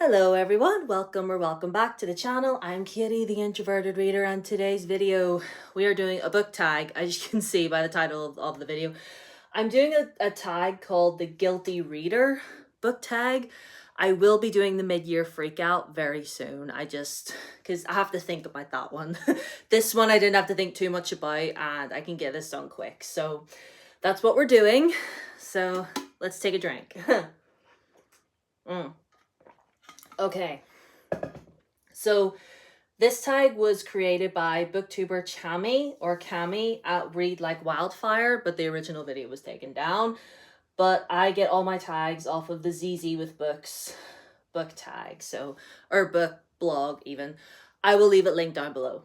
Hello everyone, welcome or welcome back to the channel. I'm Kitty, the Introverted Reader, and today's video we are doing a book tag, as you can see by the title of the video. I'm doing a tag called the Guilty Reader book tag. I will be doing the mid-year freakout very soon. Because I have to think about that one. This one I didn't have to think too much about and I can get this done quick. So that's what we're doing. So let's take a drink. Okay, so this tag was created by booktuber Cami at Read Like Wildfire, but the original video was taken down. But I get all my tags off of the ZZ with Books book tag, or book blog even. I will leave it linked down below.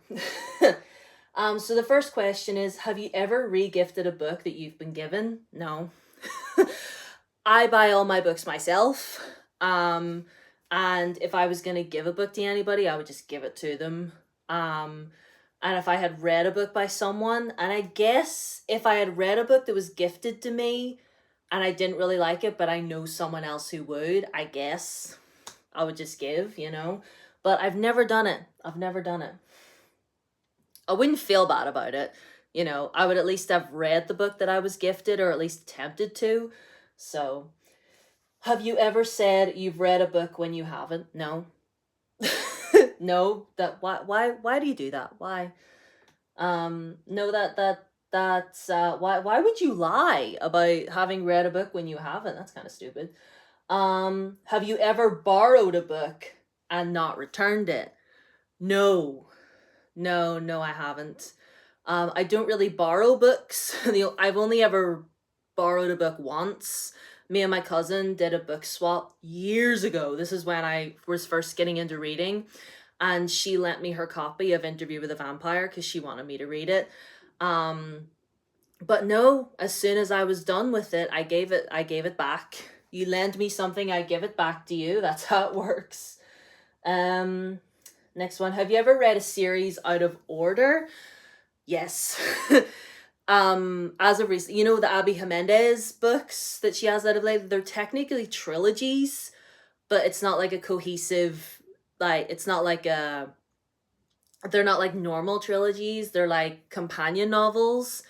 So the first question is, have you ever re-gifted a book that you've been given? No. I buy all my books myself. And if I was going to give a book to anybody, I would just give it to them. And if I had read a book by someone, and I guess if I had read a book that was gifted to me and I didn't really like it, but I know someone else who would, I guess I would just give, But I've never done it. I've never done it. I wouldn't feel bad about it. I would at least have read the book that I was gifted, or at least attempted to. So... have you ever said you've read a book when you haven't? No. No, why do you do that? Why? No, why would you lie about having read a book when you haven't? That's kind of stupid. Have you ever borrowed a book and not returned it? No, I haven't. I don't really borrow books. I've only ever borrowed a book once. Me and my cousin did a book swap years ago. This is when I was first getting into reading, and she lent me her copy of Interview with a Vampire because she wanted me to read it. But no, as soon as I was done with it, I gave it back. You lend me something, I give it back to you. That's how it works. Next one. Have you ever read a series out of order? Yes. As of recent, the Abby Jimenez books that she has out of late, they're technically trilogies, but it's not like a cohesive, it's not like they're not like normal trilogies. They're like companion novels,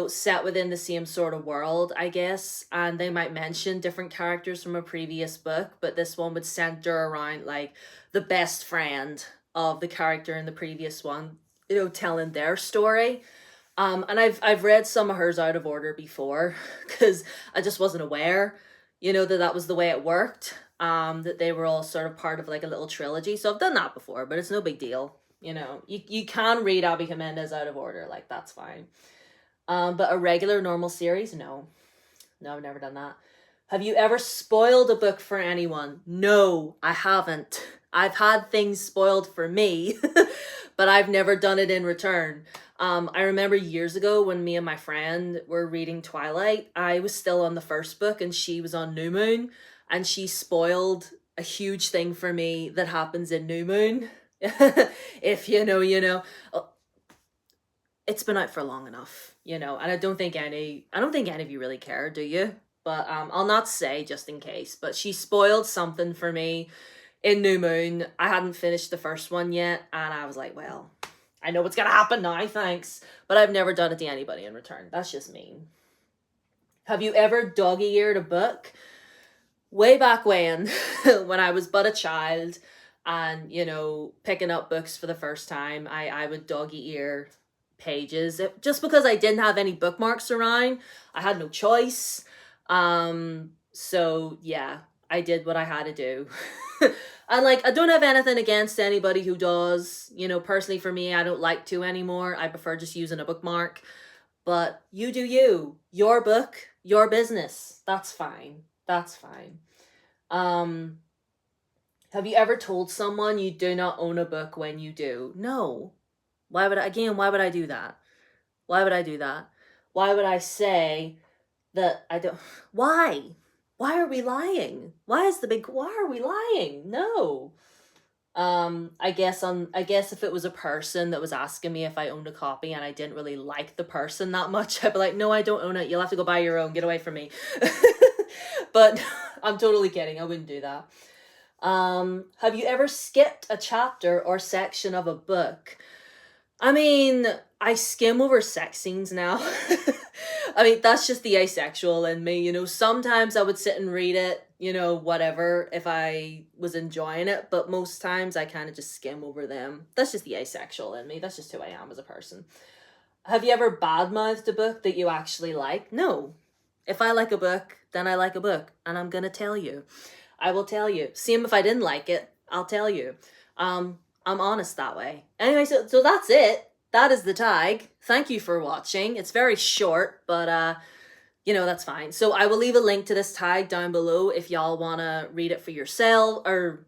set within the same sort of world, I guess. And they might mention different characters from a previous book, but this one would center around like the best friend of the character in the previous one, telling their story. And I've read some of hers out of order before because I just wasn't aware, that was the way it worked. That they were all sort of part of like a little trilogy. So I've done that before, but it's no big deal. You can read Abby Jimenez out of order, like that's fine. But a regular normal series, no, I've never done that. Have you ever spoiled a book for anyone? No, I haven't. I've had things spoiled for me, but I've never done it in return. I remember years ago when me and my friend were reading Twilight, I was still on the first book and she was on New Moon, and she spoiled a huge thing for me that happens in New Moon. If you know, you know. It's been out for long enough, and I don't think any of you really care, do you? But I'll not say just in case, but she spoiled something for me in New Moon. I hadn't finished the first one yet, and I was like, well, I know what's gonna happen now, thanks. But I've never done it to anybody in return. That's just mean. Have you ever dog-eared a book? Way back when, when I was but a child and, picking up books for the first time, I would dog-ear pages. Just because I didn't have any bookmarks around, I had no choice. So yeah, I did what I had to do. And I don't have anything against anybody who does. Personally for me, I don't like to anymore. I prefer just using a bookmark. But you do you. Your book, your business. That's fine. That's fine. Have you ever told someone you do not own a book when you do? No. Why would I do that? Why would I do that? Why would I say that I don't? Why? Why are we lying? Why are we lying? No. I guess if it was a person that was asking me if I owned a copy and I didn't really like the person that much, I'd be like, no, I don't own it. You'll have to go buy your own. Get away from me. But I'm totally kidding. I wouldn't do that. Have you ever skipped a chapter or section of a book? I mean, I skim over sex scenes now. I mean, that's just the asexual in me, you know. Sometimes I would sit and read it, you know, whatever, if I was enjoying it, but most times I kind of just skim over them. That's just the asexual in me. That's just who I am as a person. Have you ever badmouthed a book that you actually like? No. If I like a book, then I like a book, and I'm gonna tell you. I will tell you. Same if I didn't like it, I'll tell you. I'm honest that way. Anyway, so that's it. That is the tag. Thank you for watching. It's very short, but you know, that's fine. So I will leave a link to this tag down below if y'all wanna read it for yourself or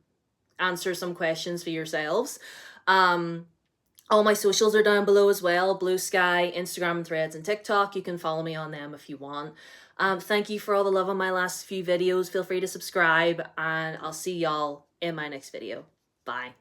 answer some questions for yourselves. All my socials are down below as well. Blue Sky, Instagram and Threads and TikTok. You can follow me on them if you want. Thank you for all the love on my last few videos. Feel free to subscribe and I'll see y'all in my next video. Bye.